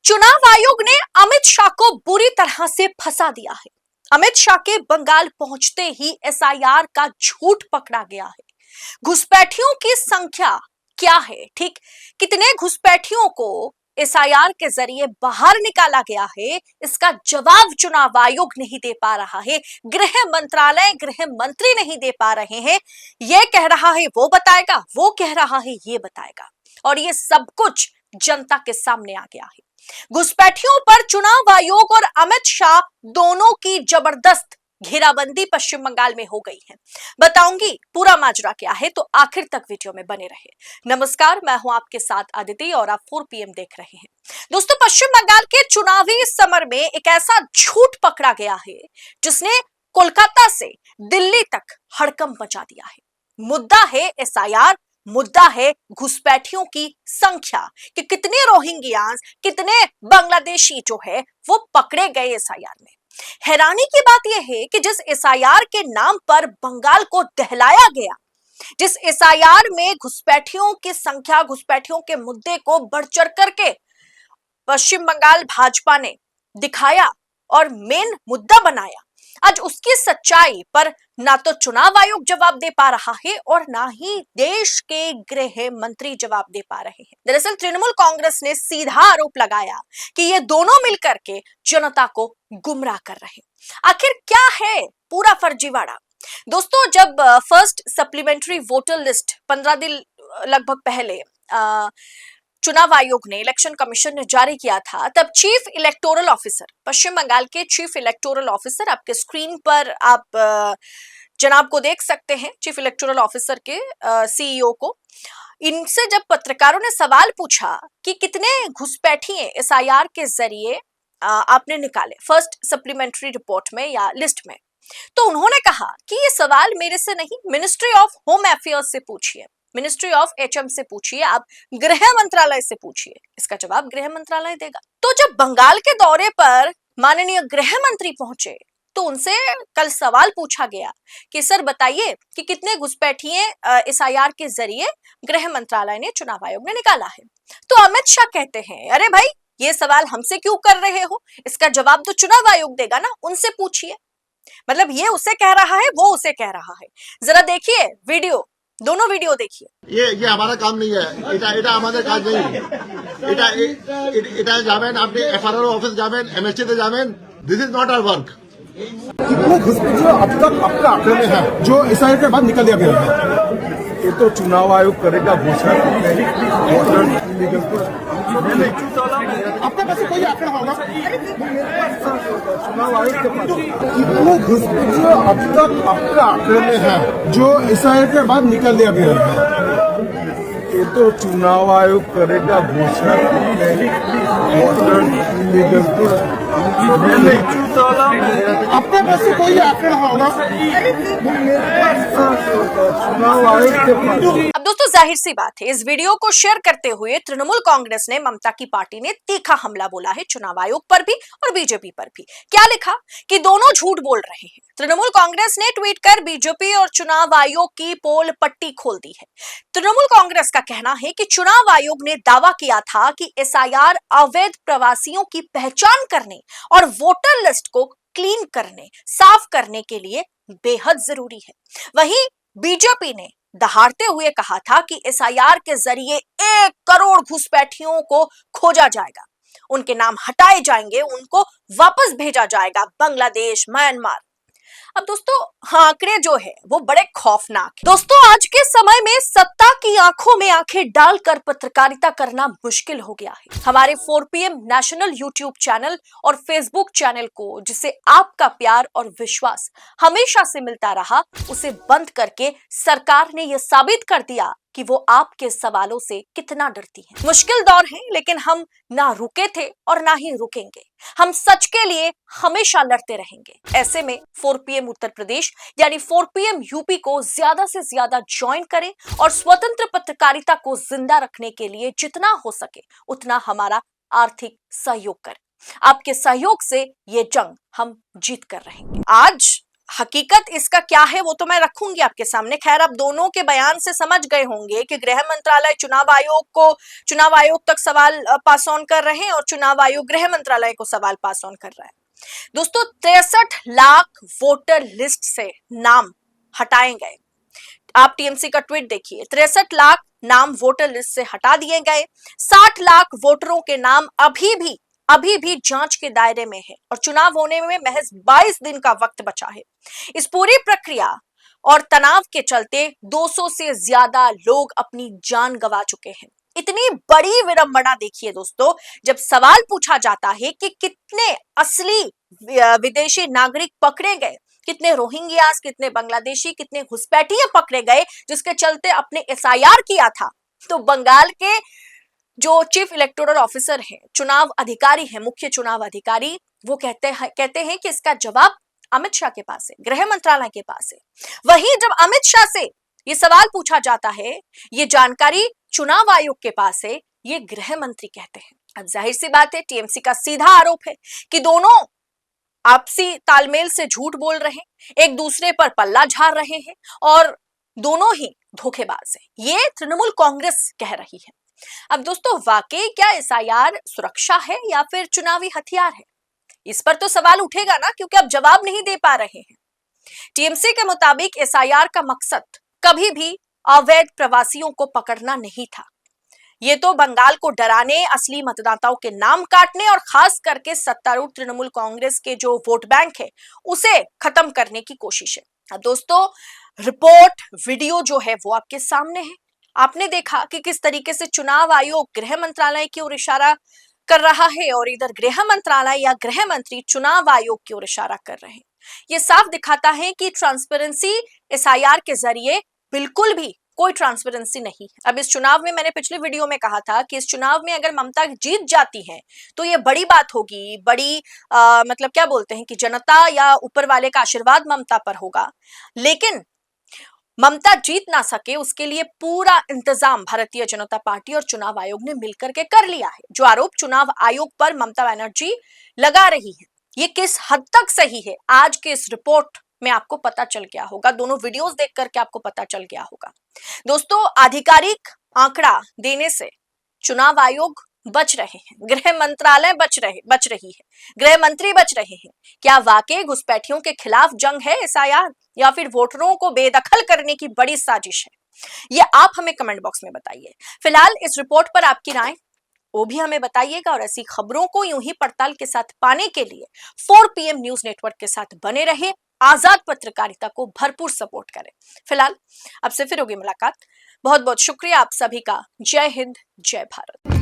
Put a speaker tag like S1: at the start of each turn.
S1: चुनाव आयोग ने अमित शाह को बुरी तरह से फंसा दिया है। अमित शाह के बंगाल पहुंचते ही एसआईआर का झूठ पकड़ा गया है। घुसपैठियों की संख्या क्या है, ठीक कितने घुसपैठियों को एसआईआर के जरिए बाहर निकाला गया है, इसका जवाब चुनाव आयोग नहीं दे पा रहा है। गृह मंत्रालय, गृह मंत्री नहीं दे पा रहे हैं। यह कह रहा है वो बताएगा, वो कह रहा है ये बताएगा, और ये सब कुछ जनता के सामने आ गया है। घुसपैठियों पर चुनाव आयोग और अमित शाह दोनों की जबरदस्त घेराबंदी पश्चिम बंगाल में हो गई है। बताऊंगी पूरा माजरा क्या है, तो आखिर तक वीडियो में बने रहे। नमस्कार, मैं हूं आपके साथ अदिति और आप 4 PM देख रहे हैं। दोस्तों, पश्चिम बंगाल के चुनावी समर में एक ऐसा झूठ पकड़ा गया है जिसने कोलकाता से दिल्ली तक हड़कंप मचा दिया है। मुद्दा है एसआईआर, मुद्दा है घुसपैठियों की संख्या कि कितने रोहिंग्यास, कितने बांग्लादेशी जो है वो पकड़े गए एसआईआर में। हैरानी की बात यह है कि जिस एसआईआर के नाम पर बंगाल को दहलाया गया, जिस एसआईआर में घुसपैठियों की संख्या, घुसपैठियों के मुद्दे को बढ़ चढ़ करके पश्चिम बंगाल भाजपा ने दिखाया और मेन मुद्दा बनाया, आज उसकी सच्चाई पर ना तो चुनाव आयोग जवाब दे पा रहा है और ना ही देश के गृह मंत्री जवाब दे पा रहे हैं। दरअसल तृणमूल कांग्रेस ने सीधा आरोप लगाया कि ये दोनों मिलकर के जनता को गुमराह कर रहे हैं। आखिर क्या है पूरा फर्जीवाड़ा? दोस्तों, जब फर्स्ट सप्लीमेंट्री वोटर लिस्ट 15 दिन लगभग पहले चुनाव आयोग ने, इलेक्शन कमीशन ने जारी किया था, तब चीफ इलेक्टोरल ऑफिसर, पश्चिम बंगाल के चीफ इलेक्टोरल ऑफिसर, आपके स्क्रीन पर आप जनाब को देख सकते हैं, चीफ इलेक्टोरल ऑफिसर के सीईओ को। इनसे जब पत्रकारों ने सवाल पूछा कि कितने घुसपैठिए एसआईआर के जरिए आपने निकाले फर्स्ट सप्लीमेंट्री रिपोर्ट में या लिस्ट में, तो उन्होंने कहा कि ये सवाल मेरे से नहीं, मिनिस्ट्री ऑफ होम अफेयर्स से पूछिए, मिनिस्ट्री ऑफ एचएम से पूछिए, आप गृह मंत्रालय से पूछिए, इसका जवाब गृह मंत्रालय देगा। तो जब बंगाल के दौरे पर माननीय गृह मंत्री पहुंचे तो उनसे कल सवाल पूछा गया कि सर बताइए कि कितने घुसपैठिए एसआईआर के जरिए गृह मंत्रालय ने, चुनाव आयोग ने निकाला है। तो अमित शाह कहते हैं, अरे भाई ये सवाल हमसे क्यों कर रहे हो, इसका जवाब तो चुनाव आयोग देगा ना, उनसे पूछिए। मतलब ये उसे कह रहा है, वो उसे कह रहा है। जरा देखिए वीडियो, दोनों वीडियो देखिए।
S2: ये हमारा काम नहीं है, এটা আমাদের কাজ নেই। এটা যাবেন আপনি এফআরআর অফিস যাবেন, এমএসটি তে যাবেন। This is not our work.
S3: कितने घुसपैठिए अब तक आपके आंकड़े में है जो एसआईआर के बाद निकल दिया गया है?
S4: ये तो चुनाव आयोग करेगा घोषणा।
S3: आपके पास कोई आंकड़ा होगा?
S4: चुनाव आयोग के पास
S3: कितने घुसपैठिए अब तक आपके आंकड़े में है जो एसआईआर के बाद निकल दिया गया है?
S4: ये तो चुनाव आयोग करेगा घोषणा।
S3: आपके पास कोई आंकड़ा होगा?
S4: चुनाव आयोग के पास।
S1: अब दोस्तों, जाहिर सी बात है, इस वीडियो को शेयर करते हुए तृणमूल कांग्रेस ने, ममता की पार्टी ने तीखा हमला बोला है चुनाव आयोग पर भी और बीजेपी पर भी। क्या लिखा कि दोनों झूठ बोल रहे हैं। तृणमूल कांग्रेस ने ट्वीट कर बीजेपी और चुनाव आयोग की पोल पट्टी खोल दी है। तृणमूल कांग्रेस का कहना है कि चुनाव आयोग ने दावा किया था कि एसआईआर अवैध प्रवासियों की पहचान करने और वोटर लिस्ट को क्लीन करने, साफ करने के लिए बेहद जरूरी है। वहीं बीजेपी ने दहाड़ते हुए कहा था कि एसआईआर के जरिए 1 करोड़ घुसपैठियों को खोजा जाएगा, उनके नाम हटाए जाएंगे, उनको वापस भेजा जाएगा बांग्लादेश, म्यांमार। अब दोस्तों, आंकड़े जो है वो बड़े खौफनाक है। दोस्तों, आज के समय में सत्ता की आंखों में आंखें डालकर पत्रकारिता करना मुश्किल हो गया है। हमारे 4 PM नेशनल यूट्यूब चैनल और फेसबुक चैनल को, जिसे आपका प्यार और विश्वास हमेशा से मिलता रहा, उसे बंद करके सरकार ने यह साबित कर दिया कि वो आपके सवालों से कितना डरती है। मुश्किल दौर है, लेकिन हम ना रुके थे और ना ही रुकेंगे। हम सच के लिए हमेशा लड़ते रहेंगे। ऐसे में 4 PM उत्तर प्रदेश यानी 4 PM यूपी को ज्यादा से ज्यादा ज्वाइन करें और स्वतंत्र पत्रकारिता को जिंदा रखने के लिए जितना हो सके उतना हमारा आर्थिक सहयोग करें। आपके सहयोग से ये जंग हम जीत कर रहेंगे। आज हकीकत इसका क्या है वो तो मैं रखूंगी आपके सामने। खैर, आप दोनों के बयान से समझ गए होंगे कि गृह मंत्रालय चुनाव आयोग तक सवाल पास ऑन कर रहे हैं और चुनाव आयोग गृह मंत्रालय को सवाल पास ऑन कर रहा है। दोस्तों, 63 लाख वोटर लिस्ट से नाम हटाए गए। आप टीएमसी का ट्वीट देखिए, 63 लाख नाम वोटर लिस्ट से हटा दिए गए। 60 लाख वोटरों के नाम अभी भी जांच के दायरे में है और चुनाव होने में महज 22 दिन का वक्त बचा है। इस पूरी प्रक्रिया और तनाव के चलते 200 से ज्यादा लोग अपनी जान गंवा चुके हैं। इतनी बड़ी विडंबना देखिए दोस्तों, जब सवाल पूछा जाता है कि कितने असली विदेशी नागरिक पकड़े गए, कितने रोहिंग्यास, कितने बांग्लादेशी, कितने घुसपैठिए पकड़े गए जिसके चलते अपने एसआईआर किया था, तो बंगाल के जो चीफ इलेक्टोरल ऑफिसर है, चुनाव अधिकारी है, मुख्य चुनाव अधिकारी, वो कहते हैं कि इसका जवाब अमित शाह के पास है, गृह मंत्रालय के पास है। वहीं जब अमित शाह से ये सवाल पूछा जाता है, ये जानकारी चुनाव आयोग के पास है, ये गृह मंत्री कहते हैं। अब जाहिर सी बात है, टीएमसी का सीधा आरोप है कि दोनों आपसी तालमेल से झूठ बोल रहे हैं, एक दूसरे पर पल्ला झाड़ रहे हैं और दोनों ही धोखेबाज हैं। ये तृणमूल कांग्रेस कह रही है। अब दोस्तों, वाकई क्या एसआईआर सुरक्षा है या फिर चुनावी हथियार है? इस पर तो सवाल उठेगा ना, क्योंकि अब जवाब नहीं दे पा रहे हैं। टीएमसी के मुताबिक एसआईआर का मकसद कभी भी अवैध प्रवासियों को पकड़ना नहीं था। ये तो बंगाल को डराने, असली मतदाताओं के नाम काटने और खास करके सत्तारूढ़ तृणमूल कांग्रेस के जो वोट बैंक है उसे खत्म करने की कोशिश है। अब दोस्तों, रिपोर्ट वीडियो जो है वो आपके सामने है। आपने देखा कि किस तरीके से चुनाव आयोग गृह मंत्रालय की ओर इशारा कर रहा है और इधर गृह मंत्रालय या गृह मंत्री चुनाव आयोग की ओर इशारा कर रहे हैं। ये साफ दिखाता है कि ट्रांसपेरेंसी एसआईआर के जरिए बिल्कुल भी कोई ट्रांसपेरेंसी नहीं है। अब इस चुनाव में मैंने पिछले वीडियो में कहा था कि इस चुनाव में अगर ममता जीत जाती है तो ये बड़ी बात होगी, बड़ी मतलब क्या बोलते हैं कि जनता या ऊपर वाले का आशीर्वाद ममता पर होगा। लेकिन ममता जीत ना सके उसके लिए पूरा इंतजाम भारतीय जनता पार्टी और चुनाव आयोग ने मिलकर के कर लिया है। जो आरोप चुनाव आयोग पर ममता बनर्जी लगा रही है, ये किस हद तक सही है, आज के इस रिपोर्ट में आपको पता चल गया होगा। दोनों वीडियोस देख करके आपको पता चल गया होगा। दोस्तों, आधिकारिक आंकड़ा देने से चुनाव आयोग बच रहे हैं, गृह मंत्रालय बच रही है, गृह मंत्री बच रहे हैं। क्या वाकई घुसपैठियों के खिलाफ जंग है एसआईआर या फिर वोटरों को बेदखल करने की बड़ी साजिश है? ये आप हमें कमेंट बॉक्स में बताइए। फिलहाल इस रिपोर्ट पर आपकी राय वो भी हमें बताइएगा और ऐसी खबरों को यूं ही पड़ताल के साथ पाने के लिए 4 PM न्यूज नेटवर्क के साथ बने रहे। आजाद पत्रकारिता को भरपूर सपोर्ट करें। फिलहाल अब से फिर होगी मुलाकात। बहुत बहुत शुक्रिया आप सभी का। जय हिंद, जय भारत।